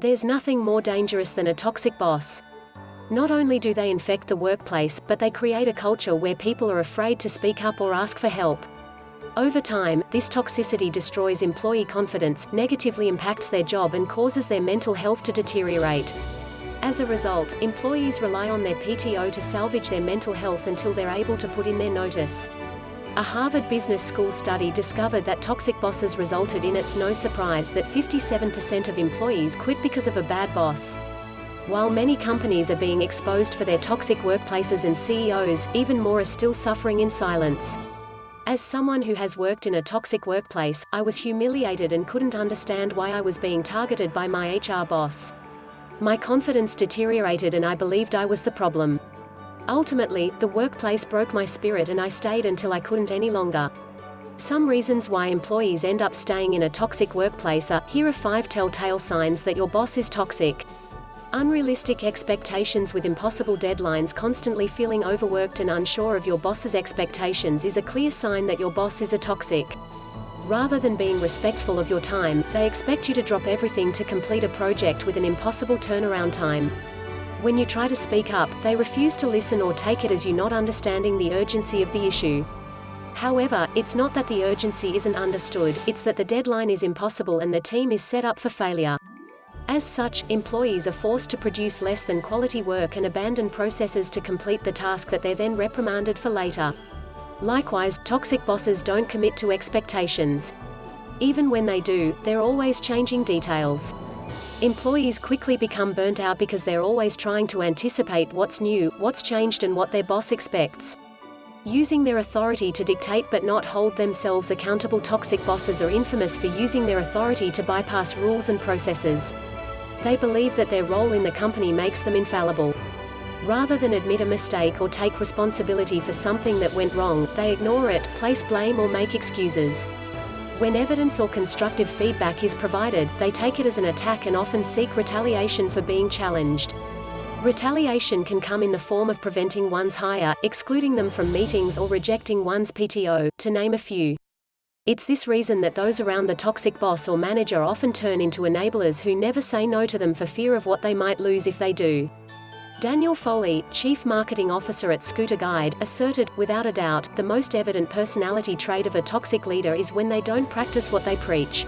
There's nothing more dangerous than a toxic boss. Not only do they infect the workplace, but they create a culture where people are afraid to speak up or ask for help. Over time, this toxicity destroys employee confidence, negatively impacts their job and causes their mental health to deteriorate. As a result, employees rely on their PTO to salvage their mental health until they're able to put in their notice. A Harvard Business School study discovered that toxic bosses resulted in it's no surprise that 57% of employees quit because of a bad boss. While many companies are being exposed for their toxic workplaces and CEOs, even more are still suffering in silence. As someone who has worked in a toxic workplace, I was humiliated and couldn't understand why I was being targeted by my HR boss. My confidence deteriorated and I believed I was the problem. Ultimately, the workplace broke my spirit and I stayed until I couldn't any longer. Some reasons why employees end up staying in a toxic workplace are, here are 5 telltale signs that your boss is toxic. Unrealistic expectations with impossible deadlines. Constantly feeling overworked and unsure of your boss's expectations is a clear sign that your boss is a toxic. Rather than being respectful of your time, they expect you to drop everything to complete a project with an impossible turnaround time. When you try to speak up, they refuse to listen or take it as you not understanding the urgency of the issue. However, it's not that the urgency isn't understood, it's that the deadline is impossible and the team is set up for failure. As such, employees are forced to produce less than quality work and abandon processes to complete the task that they're then reprimanded for later. Likewise, toxic bosses don't commit to expectations. Even when they do, they're always changing details. Employees quickly become burnt out because they're always trying to anticipate what's new, what's changed and what their boss expects. Using their authority to dictate but not hold themselves accountable. Toxic bosses are infamous for using their authority to bypass rules and processes. They believe that their role in the company makes them infallible. Rather than admit a mistake or take responsibility for something that went wrong, they ignore it, place blame or make excuses. When evidence or constructive feedback is provided, they take it as an attack and often seek retaliation for being challenged. Retaliation can come in the form of preventing one's hire, excluding them from meetings or rejecting one's PTO, to name a few. It's this reason that those around the toxic boss or manager often turn into enablers who never say no to them for fear of what they might lose if they do. Daniel Foley, Chief Marketing Officer at Scooter Guide, asserted, without a doubt, the most evident personality trait of a toxic leader is when they don't practice what they preach.